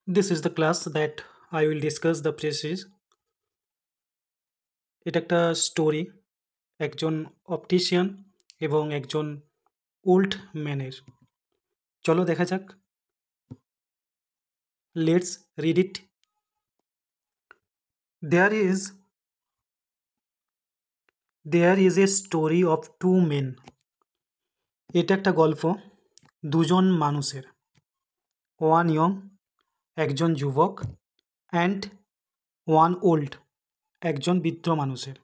This is the class that I will discuss the precis. এটা একটা story একজন optician এবং একজন ওল্ড ম্যানের। চলো দেখা যাক। Let's read it. There is there is a story of two men. এটা একটা গল্প দুজন মানুষের। ওয়ান ইয়ং, একজন যুবক, অ্যান্ড ওয়ান ওল্ড, একজন বৃদ্ধ মানুষের।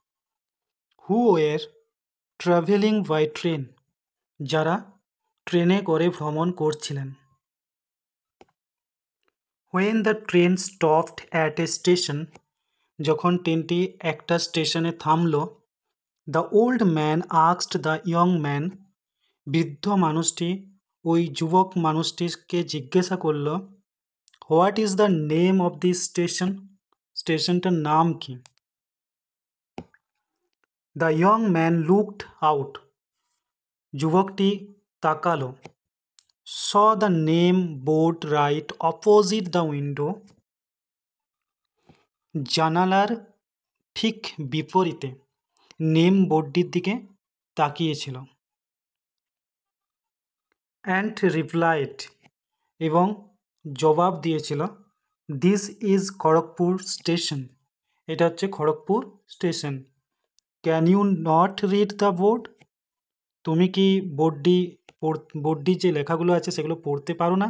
Who were travelling by train, যারা ট্রেনে করে ভ্রমণ করছিলেন। When the train stopped at a station, যখন ট্রেনটি একটা স্টেশনে থামল, the old man asked the young man, বৃদ্ধ মানুষটি ওই যুবক মানুষটিকে জিজ্ঞাসা করল, what is the name of this station, স্টেশনটার নাম কি? The young man looked out, যুবকটি তাকালো। saw the name board right opposite the window, জানালার ঠিক বিপরীতে নেম বোর্ডটির দিকে তাকিয়েছিল। অ্যান্ড রিপ্লাইড, এবং জবাব দিয়েছিল, দিস ইজ খড়গপুর স্টেশন, এটা হচ্ছে Kharagpur station. Can you not read the board, তুমি কি বোর্ডটি যে লেখাগুলো আছে সেগুলো পড়তে পারো না?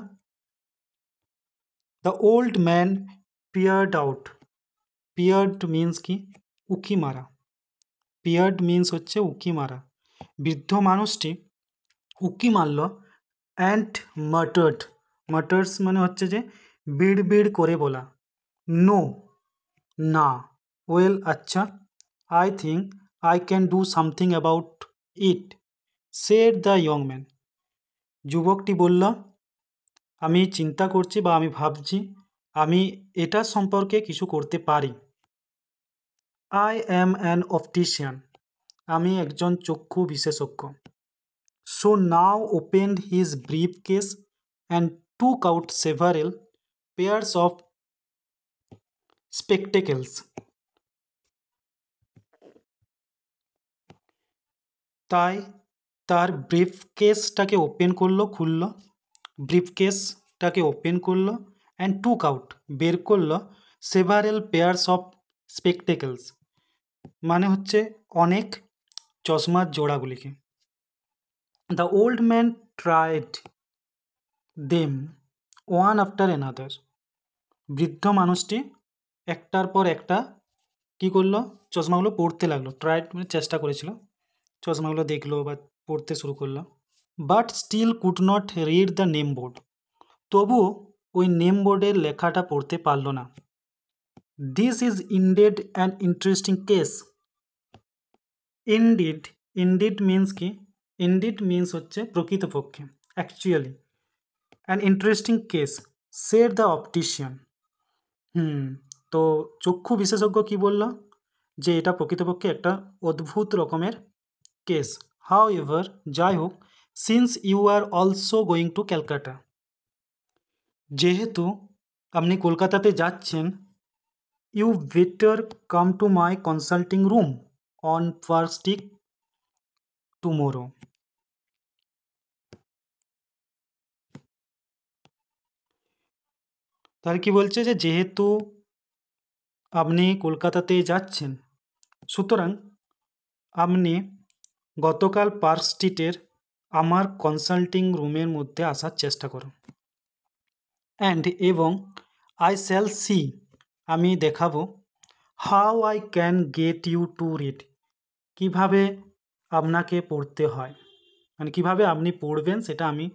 The old man peered out, peered means কি? উকি মারা। পিয়ার্ড মিন্স হচ্ছে উকি মারা। বৃদ্ধ মানুষটি উকি মারল। অ্যান্ড মাটার্ড, মাটার্স মানে হচ্ছে যে বিড় বিড় করে বলা। নো, না। ওয়েল, আচ্ছা। I think I can do something about it, said the young man, যুবকটি বলল, আমি চিন্তা করছি বা আমি ভাবছি আমি এটা সম্পর্কে কিছু করতে পারি। আই অ্যাম অ্যান অপটিশিয়ান, আমি একজন চক্ষু বিশেষজ্ঞ। So now opened his briefcase and took out several pairs of spectacles. তাই তার ব্রিফ কেসটাকে ওপেন করলো, খুললো, ব্রিফ কেসটাকে ওপেন করলো, অ্যান্ড টুক আউট, বের করলো, সেভারেল পেয়ার্স অফ স্পেকটেকেলস, মানে হচ্ছে অনেক চশমার জোড়াগুলিকে। The old man tried them one after another, বৃদ্ধ মানুষটি একটার পর একটা কী করলো, চশমাগুলো পড়তে লাগলো। ট্রাইড মানে চেষ্টা করেছিল, চশমাগুলো দেখলো বা পড়তে শুরু করলো। But still could not read the name board, তবুও ওই নেম বোর্ডের লেখাটা পড়তে পারলো না। This is indeed an interesting case. Indeed, indeed means কি? ইনডিড মিন্স হচ্ছে প্রকৃতপক্ষে, actually. An interesting case, said the optician. তো চক্ষু বিশেষজ্ঞ কি বলল? যে এটা প্রকৃতপক্ষে একটা অদ্ভুত রকমের কেস। হাউ এভার, যাই হোক, since you are also going to Calcutta, যেহেতু আপনি কলকাতাতে যাচ্ছেন, you better come to my consulting room on first tomorrow. তাহলে কি বলছে, যে যেহেতু আপনি কলকাতাতে যাচ্ছেন, সুতরাং আপনি গতকাল পার্ক স্ট্রিটের আমার কনসাল্টিং রুমের মধ্যে আসার চেষ্টা করুন। অ্যান্ড এবং আই শ্যাল সি, আমি দেখাবো, how I can get you to read, কীভাবে আপনাকে পড়তে হয়, মানে কীভাবে আপনি পড়বেন সেটা আমি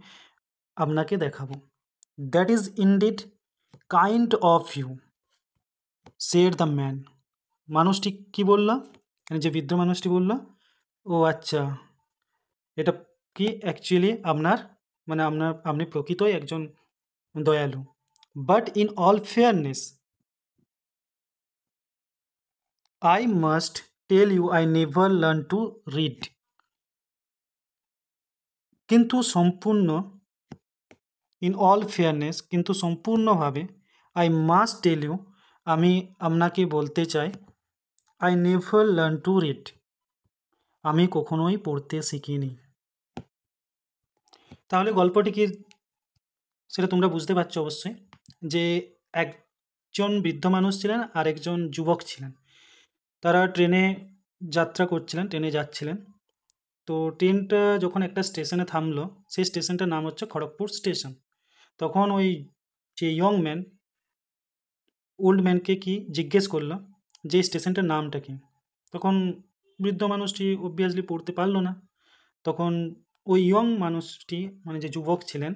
আপনাকে দেখাবো। That is indeed kind of you, said the man, মানুষটি কি বলল, মানে যে বৃদ্ধ মানুষটি বলল, ও আচ্ছা, এটা কি অ্যাকচুয়ালি আপনার, মানে আপনি প্রকৃতই একজন দয়ালু। But in all fairness I must tell you I never learn to read, কিন্তু সম্পূর্ণ, ইন অল ফেয়ারনেস, কিন্তু সম্পূর্ণভাবে, আই মাস্ট টেল ইউ, আমি আপনাকে বলতে চাই, I never learn to read, আমি কখনোই পড়তে শিখিনি। তাহলে গল্পটি কি সেটা তোমরা বুঝতে পারছো অবশ্যই, যে একজন বৃদ্ধ মানুষ ছিলেন আর একজন যুবক ছিলেন। তারা ট্রেনে যাত্রা করছিলেন, ট্রেনে যাচ্ছিলেন। তো ট্রেনটা যখন একটা স্টেশনে থামলো, সেই স্টেশনটার নাম হচ্ছে খড়গপুর স্টেশন। তখন ওই যে ইয়ং ম্যান ওল্ড ম্যানকে কি জিজ্ঞেস করলো যে এই স্টেশনটার নামটা কি। তখন বৃদ্ধ মানুষটি অবভিয়াসলি পড়তে পারলো না। তখন ওই ইয়ং মানুষটি, মানে যে যুবক ছিলেন,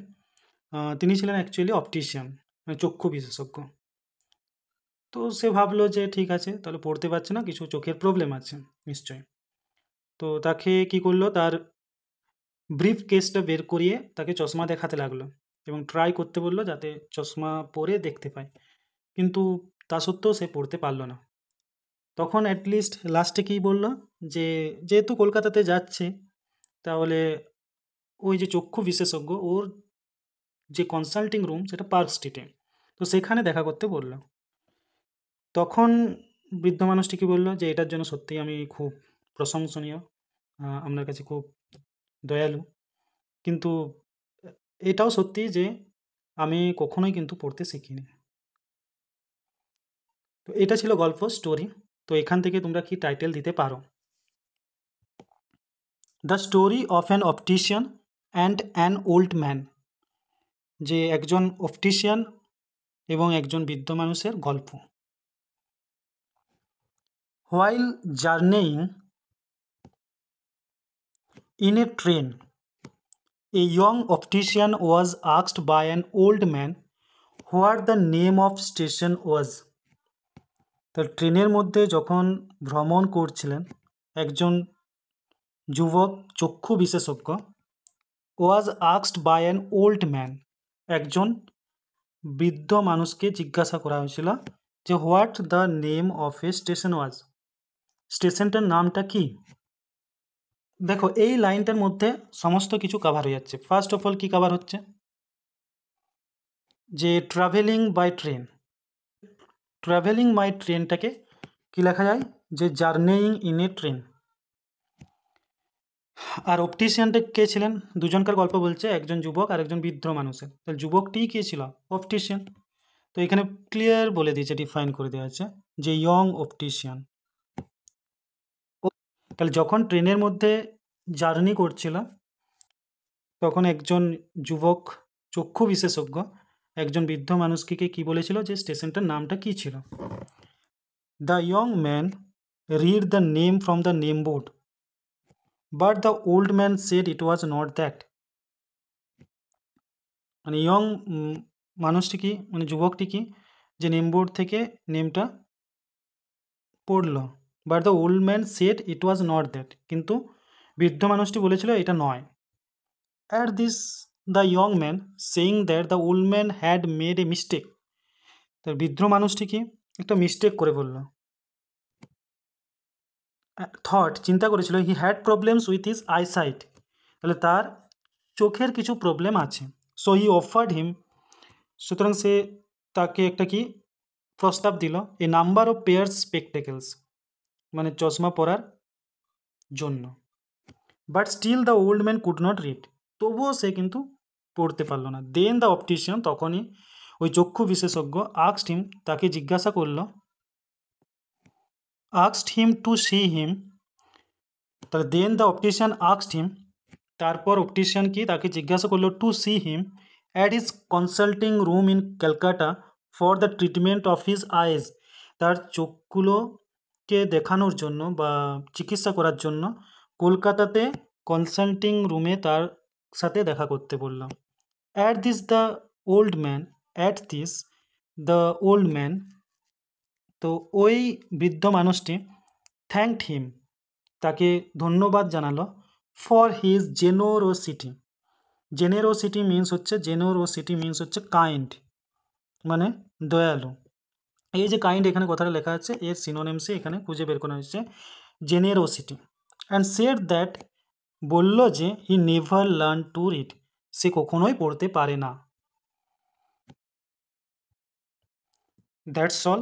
তিনি ছিলেন অ্যাকচুয়ালি অপটিশিয়ান, মানে চক্ষু বিশেষজ্ঞ। তো সে ভাবলো যে ঠিক আছে, তাহলে পড়তে পারছে না, কিছু চোখের প্রবলেম আছে নিশ্চয়ই। তো তাকে কি করলো, তার ব্রিফ কেসটা বের করিয়ে তাকে চশমা দেখাতে লাগলো এবং ট্রাই করতে বললো যাতে চশমা পরে দেখতে পায়। কিন্তু তা সত্ত্বেও সে পড়তে পারলো না। তখন অ্যাটলিস্ট লাস্টে কী বললো, যে যেহেতু কলকাতাতে যাচ্ছে, তাহলে ওই যে চক্ষু বিশেষজ্ঞ, ওর যে কনসাল্টিং রুম সেটা পার্ক স্ট্রিটে, তো সেখানে দেখা করতে বললো। তখন বৃদ্ধ মানুষটি কি বললো, যে এটার জন্য সত্যিই আমি খুব প্রশংসনীয়, আপনার কাছে খুব দয়ালু, কিন্তু এটাও সত্যি যে আমি কখনোই কিন্তু পড়তে শিখিনি। তো এটা ছিল গল্প, স্টোরি। তো এখান থেকে তোমরা কি টাইটেল দিতে পারো? The story of an optician and an old man, যে একজন অপটিশিয়ান এবং একজন বৃদ্ধ মানুষের গল্প। While journeying in a train, a young optician was asked by an old man what the name of station was. তো ট্রেনের মধ্যে যখন ভ্রমণ করছিলেন, একজন যুবক চক্ষু বিশেষজ্ঞ was asked by an old man, একজন বৃদ্ধ মানুষকে জিজ্ঞাসা করা হয়েছিল যে what the name of a station was, স্টেশনটার নামটা কি। দেখো এই লাইনটার মধ্যে সমস্ত কিছু কাভার হয়ে যাচ্ছে। ফার্স্ট অফ অল কি কাভার হচ্ছে, যে travelling by train, travelling by ট্রেনটাকে কি লেখা যায়, যে জার্নিং ইন এ ট্রেন। আর অপটিশিয়ানটা কে ছিলেন, দুজনকার গল্প বলছে, একজন যুবক আর একজন বৃদ্ধ মানুষের। তাহলে যুবকটি কে ছিল, অপটিশিয়ান। তো এখানে ক্লিয়ার বলে দিয়েছে, ডিফাইন করে দেওয়া আছে যে ইয়ং অপটিশিয়ান। তাহলে যখন ট্রেনের মধ্যে জার্নি করছিল, তখন একজন যুবক চক্ষু বিশেষজ্ঞ একজন বৃদ্ধ মানুষকে কি বলেছিল, যে স্টেশনটার নামটা কি ছিল। The young man read the name from the name board, but the old man said it was not that. মানে ইয়ং মানুষটি কি, মানে যুবকটি কি, যে নেম বোর্ড থেকে নেমটা পড়লো, but the old man said it was not that, কিন্তু বৃদ্ধ মানুষটি বলেছিল এটা নয়। At this the young man saying that the old man had made a mistake, তার বৃদ্ধ মানুষটি কি একটা মিস্টেক করে বললো। থট, চিন্তা করেছিল, he had problems with his eyesight, তাহলে তার চোখের কিছু প্রবলেম আছে। সো হি অফার্ড হিম, সুতরাং সে তাকে একটা কি প্রস্তাব দিল, a number of pairs spectacles, মানে চশমা পরার জন্য। But still the old man could not read, তবুও সে কিন্তু পড়তে পারলো না। দেন দ্য অপটিশিয়ান, তখনই ওই চক্ষু বিশেষজ্ঞ আক্সড হিম, তাকে জিজ্ঞাসা করলো, আক্সড হিম টু সি হিম, তাহলে দেন দ্য অপটিশিয়ান আক্সড হিম, তারপর অপটিশিয়ান কি তাকে জিজ্ঞাসা করলো to see him at his consulting room in Calcutta for the treatment of his eyes, তার চোখগুলোকে দেখানোর জন্য বা চিকিৎসা করার জন্য কলকাতাতে কনসাল্টিং রুমে তার সাথে দেখা করতে বললাম। At this the old man, at this the old man, তো ওই বৃদ্ধ মানুষটি থ্যাঙ্কড হিম, তাকে ধন্যবাদ জানালো, ফর হিজ জেনোরোসিটি। জেনেরোসিটি মিন্স হচ্ছে কাইন্ড, মানে দয়ালু। এই যে কাইন্ড এখানে কথাটা লেখা আছে, এর সিনোনিমসে এখানে খুঁজে বের করা হচ্ছে জেনেরোসিটি। অ্যান্ড সেড দ্যাট, বলল যে he never learn to read, সে কখনোই পড়তে পারে না। That's all.